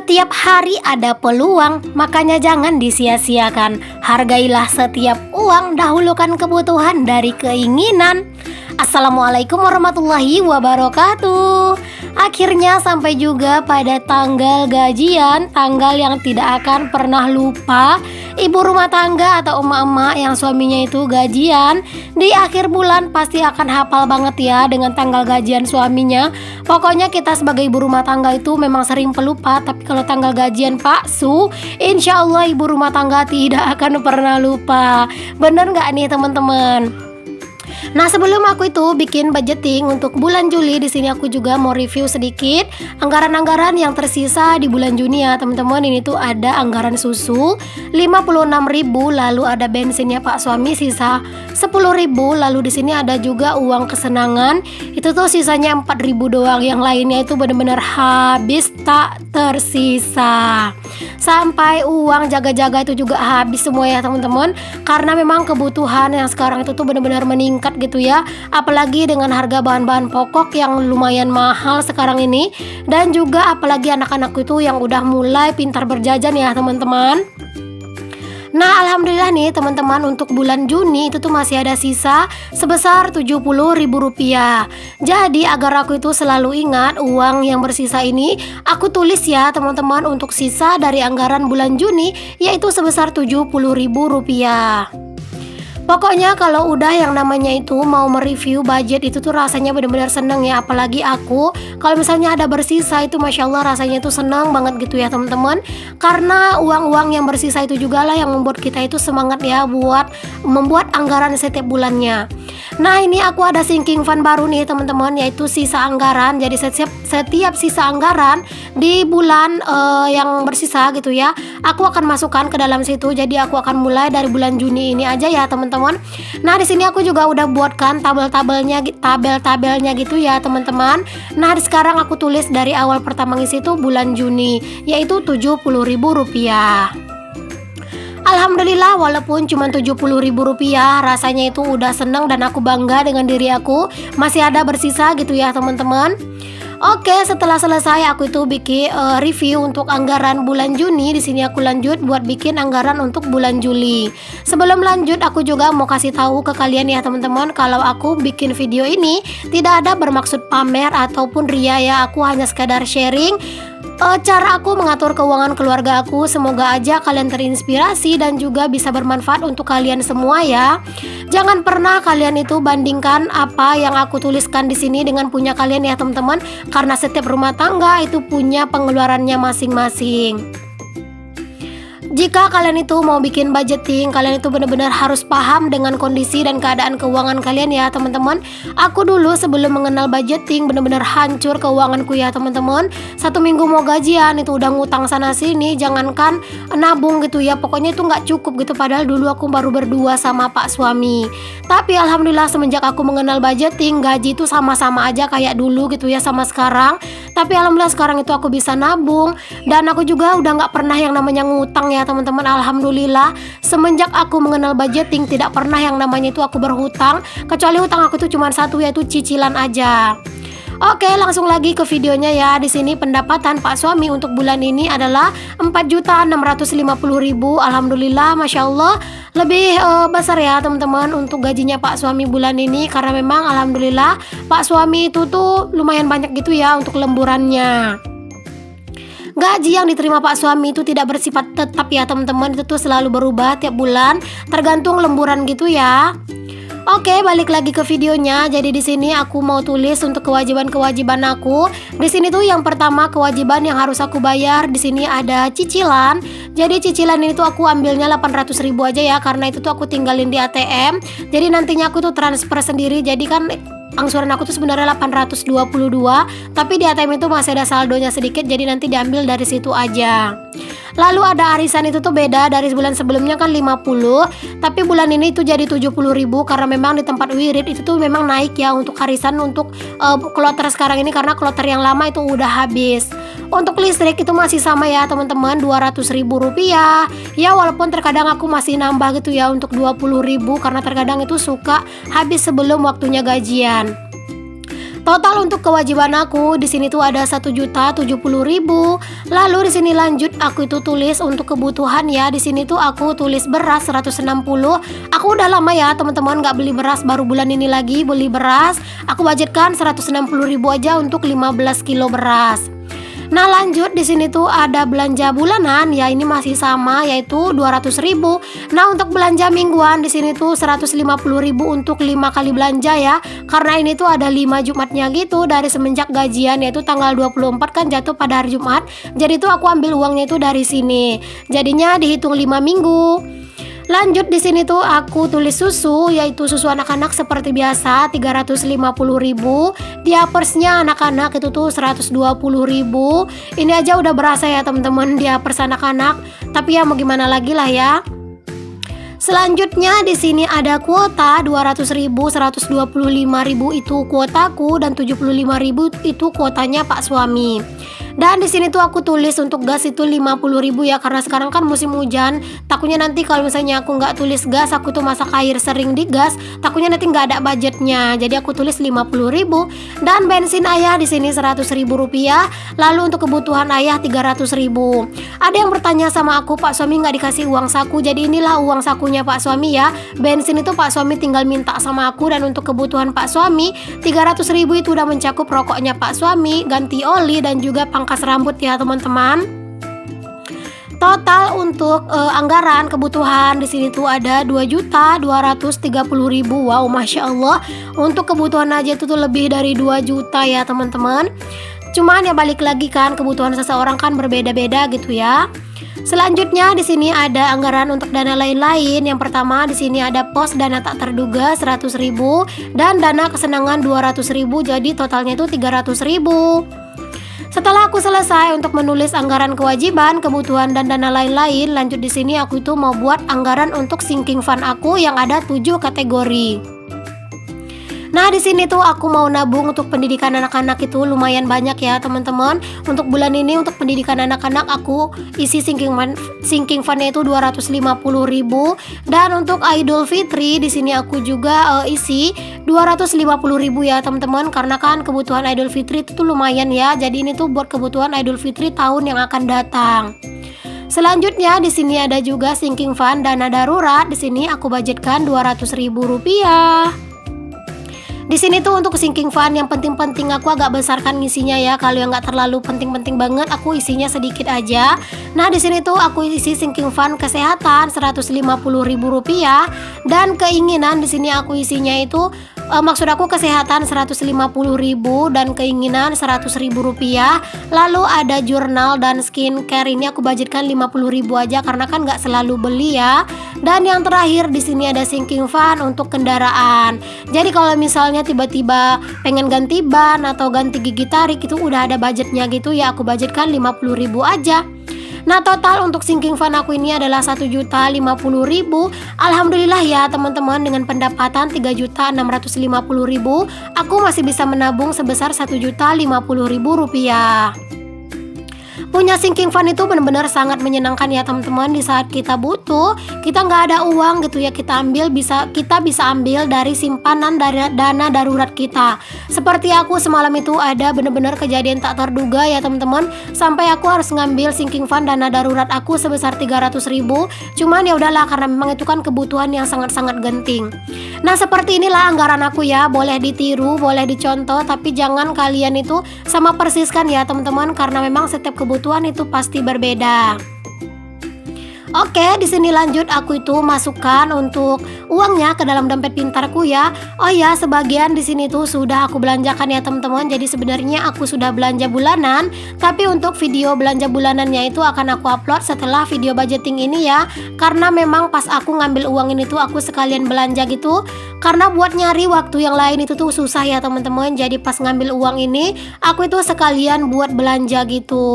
Setiap hari ada peluang, makanya jangan disia-siakan. Hargailah setiap uang, dahulukan kebutuhan dari keinginan. Assalamualaikum warahmatullahi wabarakatuh. Akhirnya sampai juga pada tanggal gajian, tanggal yang tidak akan pernah lupa. Ibu rumah tangga atau emak-emak yang suaminya itu gajian di akhir bulan pasti akan hafal banget ya dengan tanggal gajian suaminya. Pokoknya kita sebagai ibu rumah tangga itu memang sering pelupa, tapi kalau tanggal gajian Pak Su, insya Allah ibu rumah tangga tidak akan pernah lupa. Bener nggak nih teman-teman? Nah, sebelum aku itu bikin budgeting untuk bulan Juli, di sini aku juga mau review sedikit anggaran-anggaran yang tersisa di bulan Juni ya, teman-teman. Ini tuh ada anggaran susu 56.000, lalu ada bensinnya Pak suami sisa 10.000, lalu di sini ada juga uang kesenangan. Itu tuh sisanya 4.000 doang, yang lainnya itu benar-benar habis tak tersisa. Sampai uang jaga-jaga itu juga habis semua ya, teman-teman. Karena memang kebutuhan yang sekarang itu tuh benar-benar meningkat gitu ya, apalagi dengan harga bahan-bahan pokok yang lumayan mahal sekarang ini, dan juga apalagi anak-anakku itu yang udah mulai pintar berjajan ya teman-teman. Nah, alhamdulillah nih teman-teman, untuk bulan Juni itu tuh masih ada sisa sebesar Rp70.000. Jadi agar aku itu selalu ingat uang yang bersisa ini, aku tulis ya teman-teman untuk sisa dari anggaran bulan Juni, yaitu sebesar Rp70.000. Pokoknya kalau udah yang namanya itu mau mereview budget itu tuh rasanya benar-benar seneng ya. Apalagi aku kalau misalnya ada bersisa itu Masya Allah rasanya itu seneng banget gitu ya teman-teman. Karena uang-uang yang bersisa itu juga lah yang membuat kita itu semangat ya buat membuat anggaran setiap bulannya. Nah, ini aku ada sinking fund baru nih teman-teman, yaitu sisa anggaran. Jadi setiap sisa anggaran di bulan yang bersisa gitu ya, aku akan masukkan ke dalam situ. Jadi aku akan mulai dari bulan Juni ini aja ya teman-teman. Nah, di sini aku juga udah buatkan tabel-tabelnya gitu ya teman-teman. Nah, sekarang aku tulis dari awal pertama ngisi itu bulan Juni, yaitu Rp70.000. Alhamdulillah, walaupun cuma Rp70.000, rasanya itu udah seneng dan aku bangga dengan diri aku masih ada bersisa gitu ya teman-teman. Oke, setelah selesai aku itu bikin review untuk anggaran bulan Juni. Di sini aku lanjut buat bikin anggaran untuk bulan Juli. Sebelum lanjut, aku juga mau kasih tahu ke kalian ya teman-teman, kalau aku bikin video ini tidak ada bermaksud pamer ataupun ria ya. Aku hanya sekadar sharing cara aku mengatur keuangan keluarga aku. Semoga aja kalian terinspirasi dan juga bisa bermanfaat untuk kalian semua ya. Jangan pernah kalian itu bandingkan apa yang aku tuliskan di sini dengan punya kalian ya teman-teman, karena setiap rumah tangga itu punya pengeluarannya masing-masing. Jika kalian itu mau bikin budgeting, kalian itu benar-benar harus paham dengan kondisi dan keadaan keuangan kalian ya teman-teman. Aku dulu sebelum mengenal budgeting benar-benar hancur keuanganku ya teman-teman. 1 minggu mau gajian itu udah ngutang sana sini, jangankan nabung gitu ya. Pokoknya itu nggak cukup gitu, padahal dulu aku baru berdua sama Pak suami. Tapi alhamdulillah semenjak aku mengenal budgeting, gaji itu sama-sama aja kayak dulu gitu ya sama sekarang. Tapi alhamdulillah sekarang itu aku bisa nabung, dan aku juga udah nggak pernah yang namanya ngutang ya teman-teman. Alhamdulillah semenjak aku mengenal budgeting tidak pernah yang namanya itu aku berhutang, kecuali hutang aku itu cuma satu, yaitu cicilan aja. Oke, langsung lagi ke videonya ya. Di sini pendapatan Pak suami untuk bulan ini adalah 4.650.000. Alhamdulillah, Masya Allah lebih besar ya teman-teman untuk gajinya Pak suami bulan ini, karena memang alhamdulillah Pak suami itu tuh lumayan banyak gitu ya untuk lemburannya. Gaji yang diterima Pak suami itu tidak bersifat tetap ya teman-teman, itu tuh selalu berubah tiap bulan tergantung lemburan gitu ya. Oke, balik lagi ke videonya. Jadi di sini aku mau tulis untuk kewajiban-kewajiban aku. Di sini tuh yang pertama kewajiban yang harus aku bayar. Di sini ada cicilan. Jadi cicilan ini tuh aku ambilnya 800.000 aja ya, karena itu tuh aku tinggalin di ATM. Jadi nantinya aku tuh transfer sendiri. Jadi kan angsuran aku tuh sebenarnya 822, tapi di ATM itu masih ada saldonya sedikit, jadi nanti diambil dari situ aja. Lalu ada arisan, itu tuh beda dari bulan sebelumnya kan 50, tapi bulan ini itu jadi 70.000 karena memang di tempat wirid itu tuh memang naik ya untuk arisan untuk kloter sekarang ini, karena kloter yang lama itu udah habis. Untuk listrik itu masih sama ya teman-teman, Rp200.000 ya, walaupun terkadang aku masih nambah gitu ya untuk 20.000, karena terkadang itu suka habis sebelum waktunya gajian. Total untuk kewajiban aku di sini tuh ada 1.070.000. Lalu di sini lanjut aku itu tulis untuk kebutuhan ya. Di sini tuh aku tulis beras 160. Aku udah lama ya teman-teman nggak beli beras, baru bulan ini lagi beli beras. Aku budgetkan 160.000 aja untuk 15 kilo beras. Nah lanjut di sini tuh ada belanja bulanan ya, ini masih sama yaitu 200.000. Nah untuk belanja mingguan di sini tuh 150.000 untuk 5 kali belanja ya. Karena ini tuh ada 5 Jumatnya gitu dari semenjak gajian, yaitu tanggal 24 kan jatuh pada hari Jumat. Jadi tuh aku ambil uangnya itu dari sini. Jadinya dihitung 5 minggu. Lanjut di sini tuh aku tulis susu, yaitu susu anak-anak seperti biasa 350.000. Diapersnya anak-anak itu tuh 120.000. Ini aja udah berasa ya teman-teman diapers anak-anak. Tapi ya mau gimana lagi lah ya. Selanjutnya di sini ada kuota 200.000, 125.000 itu kuotaku dan 75.000 itu kuotanya Pak suami. Dan di sini tuh aku tulis untuk gas itu 50.000 ya, karena sekarang kan musim hujan. Takutnya nanti kalau misalnya aku nggak tulis gas, aku tuh masak air sering di gas, takutnya nanti nggak ada budgetnya. Jadi aku tulis 50.000. Dan bensin ayah di sini 100.000 rupiah. Lalu untuk kebutuhan ayah 300.000. Ada yang bertanya sama aku, Pak suami nggak dikasih uang saku. Jadi inilah uang sakunya Pak suami ya. Bensin itu Pak suami tinggal minta sama aku, dan untuk kebutuhan Pak suami 300.000 itu udah mencakup rokoknya Pak suami, ganti oli dan juga pangkas rambut ya teman-teman. Total untuk anggaran kebutuhan di sini tuh ada 2.230.000. Wow, masya Allah. Untuk kebutuhan aja itu tuh lebih dari 2 juta ya teman-teman. Cuman ya balik lagi kan, kebutuhan seseorang kan berbeda-beda gitu ya. Selanjutnya di sini ada anggaran untuk dana lain-lain. Yang pertama di sini ada pos dana tak terduga 100.000 dan dana kesenangan 200.000. Jadi totalnya itu 300.000. Setelah aku selesai untuk menulis anggaran kewajiban, kebutuhan dan dana lain-lain, lanjut di sini aku itu mau buat anggaran untuk sinking fund aku yang ada 7 kategori. Nah di sini tuh aku mau nabung untuk pendidikan anak-anak itu lumayan banyak ya teman-teman. Untuk bulan ini untuk pendidikan anak-anak aku isi sinking fundnya itu 250.000. Dan untuk Idul Fitri di sini aku juga isi 250.000 ya teman-teman. Karena kan kebutuhan Idul Fitri itu tuh lumayan ya. Jadi ini tuh buat kebutuhan Idul Fitri tahun yang akan datang. Selanjutnya di sini ada juga sinking fund dana darurat. Di sini aku budgetkan 200.000 rupiah. Di sini tuh untuk sinking fund yang penting-penting aku agak besarkan ngisinya ya. Kalau yang nggak terlalu penting-penting banget aku isinya sedikit aja. Nah di sini tuh aku isi sinking fund kesehatan 150.000 rupiah, dan keinginan di sini aku isinya itu maksud aku kesehatan 150.000 dan keinginan 100.000 rupiah. Lalu ada jurnal dan skincare, ini aku budgetkan 50.000 aja karena kan nggak selalu beli ya. Dan yang terakhir di sini ada sinking fund untuk kendaraan. Jadi kalau misalnya tiba-tiba pengen ganti ban atau ganti gigi tarik itu udah ada budgetnya gitu ya, aku budgetkan 50.000 aja. Nah total untuk sinking fund aku ini adalah 1.050.000. Alhamdulillah ya teman-teman, dengan pendapatan 3.650.000 aku masih bisa menabung sebesar 1.050.000 rupiah. Punya sinking fund itu benar-benar sangat menyenangkan ya teman-teman. Di saat kita butuh, kita nggak ada uang gitu ya, kita bisa ambil dari simpanan dana darurat kita. Seperti aku semalam itu ada benar-benar kejadian tak terduga ya teman-teman, sampai aku harus ngambil sinking fund dana darurat aku sebesar 300.000. Cuman ya udahlah, karena memang itu kan kebutuhan yang sangat-sangat genting. Nah seperti inilah anggaran aku ya, boleh ditiru, boleh dicontoh, tapi jangan kalian itu sama persiskan ya teman-teman, karena memang setiap kebutuhan itu pasti berbeda. Oke, di sini lanjut aku itu masukkan untuk uangnya ke dalam dompet pintarku ya. Oh ya, sebagian di sini tuh sudah aku belanjakan ya teman-teman. Jadi sebenarnya aku sudah belanja bulanan, tapi untuk video belanja bulanannya itu akan aku upload setelah video budgeting ini ya. Karena memang pas aku ngambil uang ini tuh aku sekalian belanja gitu. Karena buat nyari waktu yang lain itu tuh susah ya teman-teman. Jadi pas ngambil uang ini aku itu sekalian buat belanja gitu.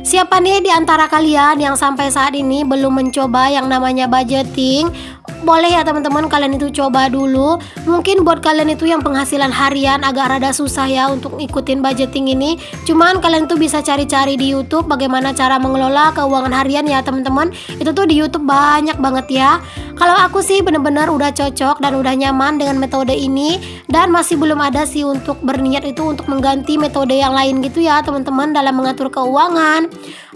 Siapa nih di antara kalian yang sampai saat ini belum mencoba yang namanya budgeting? boleh ya teman-teman kalian itu coba dulu. Mungkin buat kalian itu yang penghasilan harian agak rada susah ya untuk ikutin budgeting ini. Cuman kalian tuh bisa cari-cari di YouTube bagaimana cara mengelola keuangan harian ya teman-teman. Itu tuh di YouTube banyak banget ya. Kalau aku sih bener-bener udah cocok dan udah nyaman dengan metode ini. Dan masih belum ada sih untuk berniat itu untuk mengganti metode yang lain gitu ya teman-teman dalam mengatur keuangan.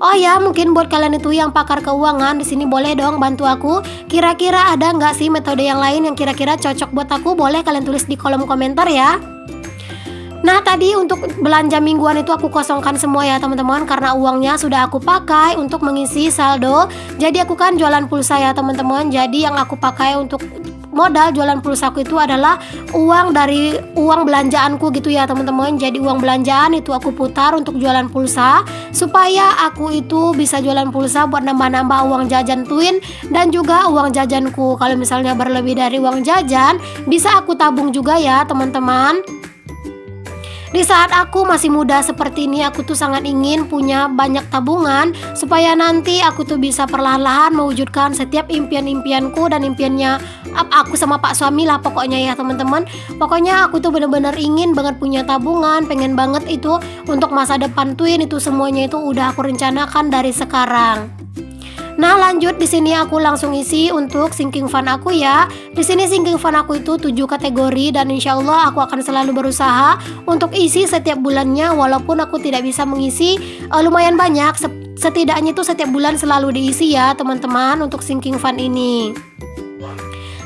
Oh ya, mungkin buat kalian itu yang pakar keuangan di sini boleh dong bantu aku. Kira-kira ada nggak sih metode yang lain yang kira-kira cocok buat aku? Boleh kalian tulis di kolom komentar ya. Nah tadi untuk belanja mingguan itu aku kosongkan semua ya teman-teman, karena uangnya sudah aku pakai untuk mengisi saldo. Jadi aku kan jualan pulsa ya teman-teman. Jadi yang aku pakai untuk modal jualan pulsaku itu adalah uang dari uang belanjaanku gitu ya teman-teman. Jadi uang belanjaan itu aku putar untuk jualan pulsa, supaya aku itu bisa jualan pulsa buat nambah-nambah uang jajan Twin dan juga uang jajanku. Kalau misalnya berlebih dari uang jajan, bisa aku tabung juga ya teman-teman. Di saat aku masih muda seperti ini, aku tuh sangat ingin punya banyak tabungan supaya nanti aku tuh bisa perlahan-lahan mewujudkan setiap impian-impianku dan impiannya aku sama Pak suami lah pokoknya ya teman-teman. Pokoknya aku tuh bener-bener ingin banget punya tabungan, pengen banget itu untuk masa depan Twin, itu semuanya itu udah aku rencanakan dari sekarang. Nah lanjut, di sini aku langsung isi untuk sinking fund aku ya. Di sini sinking fund aku itu 7 kategori dan insya Allah aku akan selalu berusaha untuk isi setiap bulannya, walaupun aku tidak bisa mengisi lumayan banyak. Setidaknya itu setiap bulan selalu diisi ya teman-teman untuk sinking fund ini.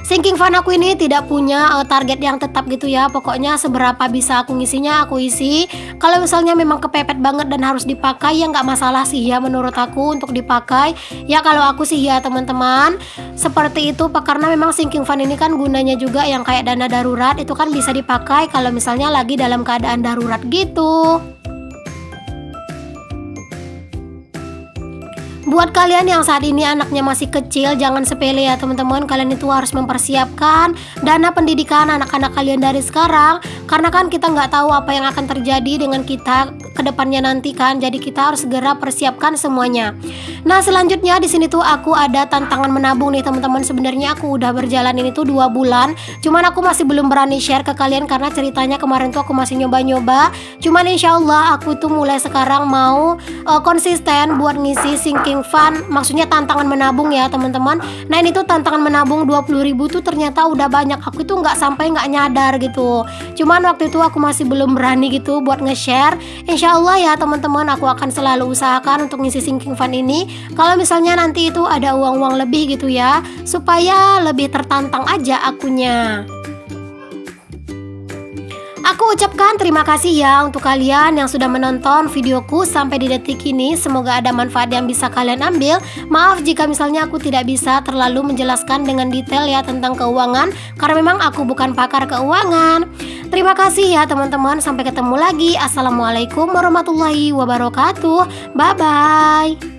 Sinking fund aku ini tidak punya target yang tetap gitu ya. Pokoknya seberapa bisa aku ngisinya aku isi. Kalau misalnya memang kepepet banget dan harus dipakai ya nggak masalah sih ya menurut aku untuk dipakai. Ya kalau aku sih ya teman-teman seperti itu, karena memang sinking fund ini kan gunanya juga yang kayak dana darurat, itu kan bisa dipakai kalau misalnya lagi dalam keadaan darurat gitu. Buat kalian yang saat ini anaknya masih kecil, jangan sepele ya teman-teman. Kalian itu harus mempersiapkan dana pendidikan anak-anak kalian dari sekarang, karena kan kita nggak tahu apa yang akan terjadi dengan kita ke depannya nanti kan. Jadi kita harus segera persiapkan semuanya. Nah selanjutnya di sini tuh aku ada tantangan menabung nih teman-teman. Sebenarnya aku udah berjalan ini tuh 2 bulan, cuman aku masih belum berani share ke kalian karena ceritanya kemarin tuh aku masih nyoba-nyoba. Cuman insya Allah aku tuh mulai sekarang mau konsisten buat ngisi sinking fund, maksudnya tantangan menabung ya teman-teman. Nah ini tuh tantangan menabung 20.000 tuh ternyata udah banyak. Aku tuh nggak nyadar gitu. Cuman waktu itu aku masih belum berani gitu buat nge-share. Insya Allah ya teman-teman, aku akan selalu usahakan untuk ngisi sinking fund ini. Kalau misalnya nanti itu ada uang-uang lebih gitu ya, supaya lebih tertantang aja akunya. Aku ucapkan terima kasih ya untuk kalian yang sudah menonton videoku sampai di detik ini. Semoga ada manfaat yang bisa kalian ambil. Maaf jika misalnya aku tidak bisa terlalu menjelaskan dengan detail ya tentang keuangan, karena memang aku bukan pakar keuangan. Terima kasih ya teman-teman, sampai ketemu lagi. Assalamualaikum warahmatullahi wabarakatuh. Bye-bye.